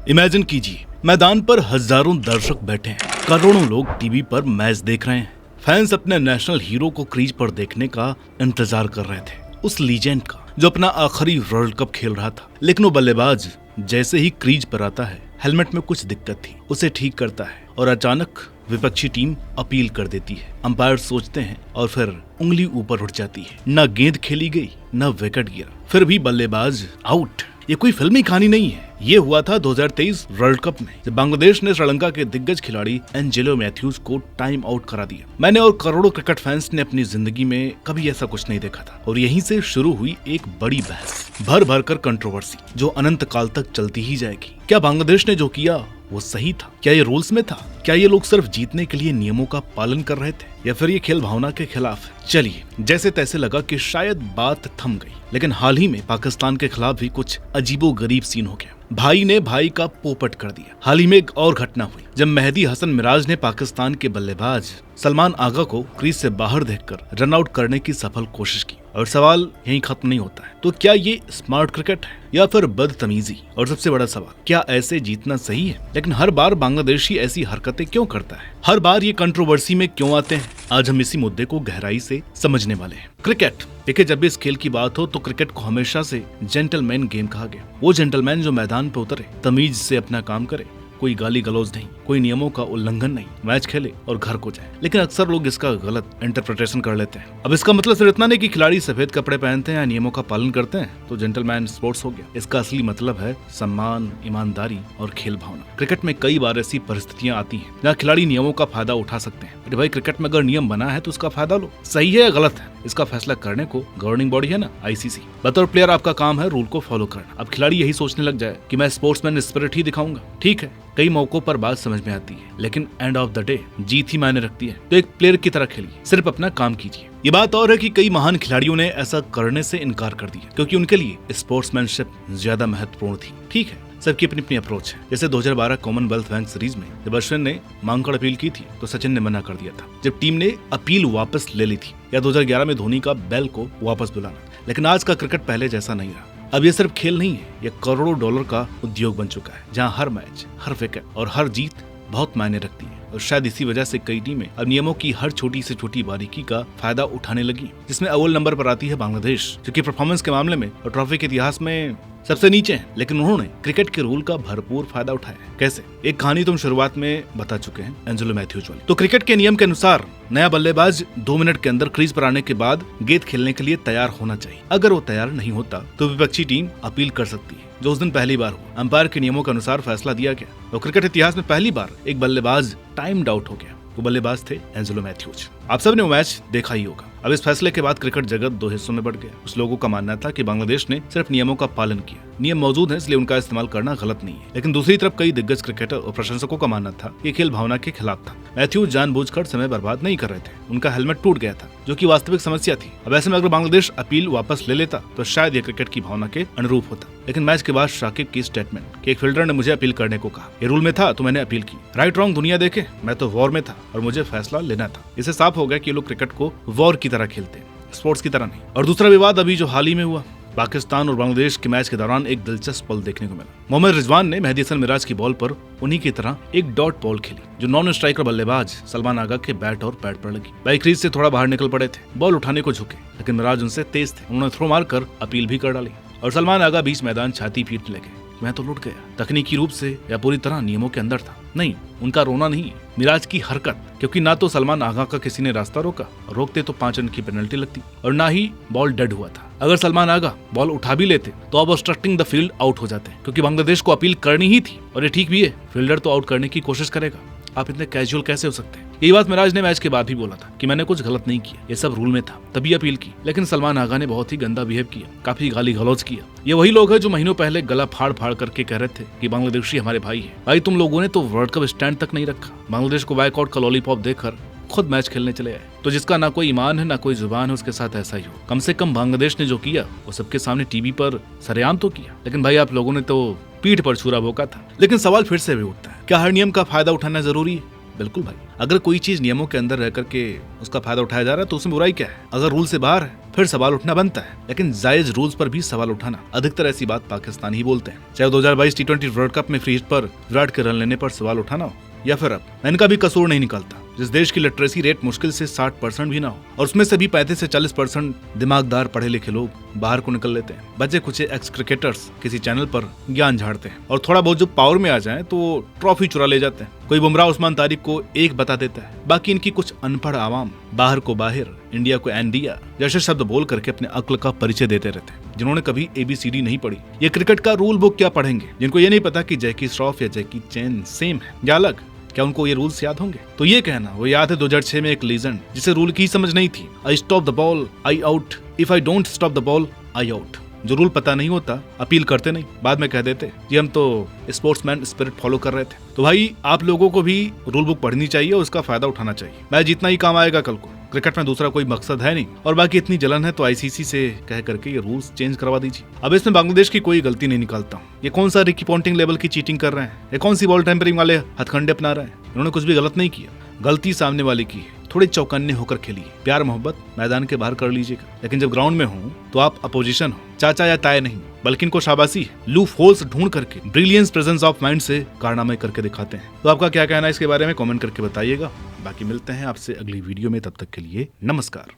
Imagine कीजिए, मैदान पर हजारों दर्शक बैठे हैं, करोड़ों लोग टीवी पर मैच देख रहे हैं। फैंस अपने नेशनल हीरो को क्रीज पर देखने का इंतजार कर रहे थे, उस लीजेंड का जो अपना आखिरी वर्ल्ड कप खेल रहा था। लेकिन वो बल्लेबाज जैसे ही क्रीज पर आता है, हेलमेट में कुछ दिक्कत थी, उसे ठीक करता है और अचानक विपक्षी टीम अपील कर देती है। अंपायर सोचते हैं और फिर उंगली ऊपर उठ जाती है। न गेंद खेली गई, न विकेट गिरा, फिर भी बल्लेबाज आउट। ये कोई फिल्मी कहानी नहीं है, ये हुआ था 2023 वर्ल्ड कप में, जब बांग्लादेश ने श्रीलंका के दिग्गज खिलाड़ी एंजेलो मैथ्यूज को टाइम आउट करा दिया। मैंने और करोड़ों क्रिकेट फैंस ने अपनी जिंदगी में कभी ऐसा कुछ नहीं देखा था, और यहीं से शुरू हुई एक बड़ी बहस, भर भर कर कंट्रोवर्सी, जो अनंत काल तक चलती ही जाएगी। क्या बांग्लादेश ने जो किया वो सही था? क्या ये रूल्स में था? क्या ये लोग सिर्फ जीतने के लिए नियमों का पालन कर रहे थे, या फिर ये खेल भावना के खिलाफ है? चलिए, जैसे तैसे लगा कि शायद बात थम गई, लेकिन हाल ही में पाकिस्तान के खिलाफ भी कुछ अजीबोगरीब सीन हो गया। भाई ने भाई का पोपट कर दिया। हाल ही में एक और घटना हुई, जब मेहदी हसन मिराज ने पाकिस्तान के बल्लेबाज सलमान आगा को क्रीज से बाहर देखकर रन आउट करने की सफल कोशिश की। और सवाल यहीं खत्म नहीं होता है, तो क्या ये स्मार्ट क्रिकेट है या फिर बदतमीजी? और सबसे बड़ा सवाल, क्या ऐसे जीतना सही है? लेकिन हर बार बांग्लादेशी ऐसी हरकतें क्यों करता है? हर बार ये कंट्रोवर्सी में क्यों आते हैं? आज हम इसी मुद्दे को गहराई से समझने वाले हैं। क्रिकेट, देखिए, जब भी इस खेल की बात हो तो क्रिकेट को हमेशा से जेंटलमैन गेम कहा गया। वो जेंटलमैन जो मैदान पे उतरे, तमीज से अपना काम करे, कोई गाली गलौज नहीं, कोई नियमों का उल्लंघन नहीं, मैच खेले और घर को जाए। लेकिन अक्सर लोग इसका गलत इंटरप्रिटेशन कर लेते हैं। अब इसका मतलब सिर्फ इतना नहीं कि खिलाड़ी सफेद कपड़े पहनते हैं या नियमों का पालन करते हैं तो जेंटलमैन स्पोर्ट्स हो गया। इसका असली मतलब है सम्मान, ईमानदारी और खेल भावना। क्रिकेट में कई बार ऐसी परिस्थितियां आती हैं जहाँ खिलाड़ी नियमों का फायदा उठा सकते हैं। अरे भाई, क्रिकेट में अगर नियम बना है तो उसका फायदा लो। सही है या गलत है, इसका फैसला करने को गवर्निंग बॉडी है ना, आईसीसी। बतौर प्लेयर आपका काम है रूल को फॉलो करना। अब खिलाड़ी यही सोचने लग जाए कि मैं स्पोर्ट्समैन स्पिरिट ही दिखाऊंगा, ठीक है, कई मौकों पर बात समझ में आती है, लेकिन एंड ऑफ द डे जीत ही मायने रखती है। तो एक प्लेयर की तरह खेलिए, सिर्फ अपना काम कीजिए। ये बात और है कि कई महान खिलाड़ियों ने ऐसा करने से इनकार कर दिया, क्योंकि उनके लिए स्पोर्ट्समैनशिप ज्यादा महत्वपूर्ण थी। ठीक है, सबकी अपनी अपनी अप्रोच है। जैसे 2012 कॉमनवेल्थ बैंक सीरीज में जब अश्विन ने मांगकर अपील की थी तो सचिन ने मना कर दिया था, जब टीम ने अपील वापस ले ली थी, या 2011 में धोनी का बैल को वापस बुलाना। लेकिन आज का क्रिकेट पहले जैसा नहीं रहा। अब ये सिर्फ खेल नहीं है, ये करोड़ों डॉलर का उद्योग बन चुका है, जहाँ हर मैच, हर विकेट और हर जीत बहुत मायने रखती है। और शायद इसी वजह से कई टीमें अब नियमों की हर छोटी से छोटी बारीकी का फायदा उठाने लगी, जिसमें अव्वल नंबर पर आती है बांग्लादेश, जो कि परफॉर्मेंस के मामले में और ट्रॉफी के इतिहास में सबसे नीचे हैं। लेकिन उन्होंने क्रिकेट के रूल का भरपूर फायदा उठाया। कैसे? एक कहानी तुम शुरुआत में बता चुके हैं, एंजेलो मैथ्यूज वाली। तो क्रिकेट के नियम के अनुसार नया बल्लेबाज 2 मिनट के अंदर क्रीज पर आने के बाद गेंद खेलने के लिए तैयार होना चाहिए। अगर वो तैयार नहीं होता तो विपक्षी टीम अपील कर सकती है, जो उस दिन पहली बार हुआ। अंपायर के नियमों के अनुसार फैसला दिया गया और क्रिकेट इतिहास में पहली बार एक बल्लेबाज टाइम्ड आउट हो गया। वो बल्लेबाज थे एंजेलो मैथ्यूज। आप सबने वो मैच देखा ही होगा। अब इस फैसले के बाद क्रिकेट जगत 2 हिस्सों में बढ़ गया। कुछ लोगों का मानना था कि बांग्लादेश ने सिर्फ नियमों का पालन किया, नियम मौजूद है इसलिए उनका इस्तेमाल करना गलत नहीं है। लेकिन दूसरी तरफ कई दिग्गज क्रिकेटर और प्रशंसकों का मानना था कि खेल भावना के खिलाफ था। मैथ्यूज जानबूझकर समय बर्बाद नहीं कर रहे थे, उनका हेलमेट टूट गया था, जो कि वास्तविक समस्या थी। अब ऐसे में अगर बांग्लादेश अपील वापस ले लेता तो शायद ये क्रिकेट की भावना के अनुरूप होता। लेकिन मैच के बाद शाकिब की स्टेटमेंट कि एक फील्डर ने मुझे अपील करने को कहा, ये रूल में था तो मैंने अपील की। राइट रॉन्ग दुनिया देखे, मैं तो वॉर में था और मुझे फैसला लेना था। इससे साफ हो गया कि ये लोग क्रिकेट को वॉर की तरह खेलते हैं, स्पोर्ट्स की तरह नहीं। और दूसरा विवाद अभी जो हाल ही में हुआ, पाकिस्तान और बांग्लादेश के मैच के दौरान एक दिलचस्प पल देखने को मिला। मोहम्मद रिजवान ने मेहदी हसन मिराज की बॉल पर उन्हीं की तरह एक डॉट बॉल खेली, जो नॉन स्ट्राइकर बल्लेबाज सलमान आगा के बैट और पैड पर लगी। भाई क्रीज से थोड़ा बाहर निकल पड़े थे, बॉल उठाने को झुके, लेकिन मिराज उनसे तेज थे। उन्होंने थ्रो मारकर अपील भी कर डाली और सलमान आगा बीच मैदान छाती पीटने लगे। मैं तो लुट गया। तकनीकी रूप से या पूरी तरह नियमों के अंदर था। नहीं, उनका रोना नहीं, मिराज की हरकत, क्योंकि ना तो सलमान आगा का किसी ने रास्ता रोका, रोकते तो 5 रन की पेनल्टी लगती, और ना ही बॉल डेड हुआ था। अगर सलमान आगा बॉल उठा भी लेते तो अब ऑब्स्ट्रक्टिंग द फील्ड आउट हो जाते, क्योंकि बांग्लादेश को अपील करनी ही थी। और ये ठीक भी है, फील्डर तो आउट करने की कोशिश करेगा। आप इतने कैजुअल कैसे हो सकते हैं? यही बात मिराज ने मैच के बाद भी बोला था कि मैंने कुछ गलत नहीं किया, ये सब रूल में था, तभी अपील की। लेकिन सलमान आगा ने बहुत ही गंदा बिहेव किया, काफी गाली गलौज किया। ये वही लोग हैं जो महीनों पहले गला फाड़ फाड़ करके कह रहे थे कि बांग्लादेशी हमारे भाई है। भाई, तुम लोगों ने तो वर्ल्ड कप स्टैंड तक नहीं रखा, बांग्लादेश को बैकआउट का लॉलीपॉप देकर खुद मैच खेलने चले आए। तो जिसका ना कोई ईमान है ना कोई जुबान है, उसके साथ ऐसा ही हो। कम से कम बांग्लादेश ने जो किया वो सबके सामने टीवी पर सरेआम तो किया, लेकिन भाई आप लोगों ने तो पीठ पर छुरा भोंका था। लेकिन सवाल फिर से भी उठता है, क्या हर नियम का फायदा उठाना जरूरी है? बिल्कुल भाई, अगर कोई चीज नियमों के अंदर रह करके उसका फायदा उठाया जा रहा है तो उसमें बुराई क्या है। अगर रूल से बाहर है फिर सवाल उठना बनता है, लेकिन जायज रूल्स पर भी सवाल उठाना, अधिकतर ऐसी बात पाकिस्तान ही बोलते हैं। चाहे 2022 टी20 वर्ल्ड कप में फ्री हिट पर विराट के रन लेने पर सवाल उठाना हो, या फिर अब मैं इनका भी कसूर नहीं निकालता। जिस देश की लिटरेसी रेट मुश्किल से 60% भी ना हो और उसमें से भी 35 से 40% दिमागदार पढ़े लिखे लोग बाहर को निकल लेते हैं। बच्चे कुछ एक्स क्रिकेटर्स किसी चैनल पर ज्ञान झाड़ते हैं और थोड़ा बहुत जो पावर में आ जाए तो ट्रॉफी चुरा ले जाते हैं। कोई बुमराह उस्मान तारिक को एक बता देता है, बाकी इनकी कुछ अनपढ़ आवाम बाहर को बाहर, इंडिया को इंडिया जैसे शब्द बोल करके अपने अक्ल का परिचय देते रहते हैं, जिन्होंने कभी ABCD नहीं पढ़ी। ये क्रिकेट का रूल बुक क्या पढ़ेंगे, जिनको ये नहीं पता कि जैकी श्रॉफ या जैकी चैन सेम है या अलग। क्या उनको ये रूल्स याद होंगे? तो ये कहना वो याद है 2006 में एक लीजेंड जिसे रूल की समझ नहीं थी, I stop the ball I out, if I don't stop the ball I out. जो रूल पता नहीं होता अपील करते नहीं, बाद में कह देते जी हम तो स्पोर्ट्समैन स्पिरिट फॉलो कर रहे थे। तो भाई आप लोगों को भी रूल बुक पढ़नी चाहिए और उसका फायदा उठाना चाहिए। मैच जितना ही काम आएगा कल को, क्रिकेट में दूसरा कोई मकसद है नहीं। और बाकी इतनी जलन है तो ICC से कह करके ये रूल्स चेंज करवा दीजिए। अब इसमें बांग्लादेश की कोई गलती नहीं निकालता हूँ। ये कौन सा रिकी पॉन्टिंग लेवल की चीटिंग कर रहे हैं, ये कौन सी बॉल टेम्परिंग वाले हथकंडे अपना रहे हैं। इन्होंने कुछ भी गलत नहीं किया, गलती सामने वाले की है। थोड़े चौकन्ने होकर खेलिए, प्यार मोहब्बत मैदान के बाहर कर लीजिएगा, लेकिन जब ग्राउंड में हो तो आप अपोजिशन हो, चाचा या ताए नहीं, बल्कि इनको शाबाशी है। लूप होल्स ढूंढ करके ब्रिलियंस प्रेजेंस ऑफ माइंड से कारनामे करके दिखाते हैं। तो आपका क्या कहना है इसके बारे में कमेंट करके बताइएगा। बाकी मिलते हैं आपसे अगली वीडियो में, तब तक के लिए नमस्कार।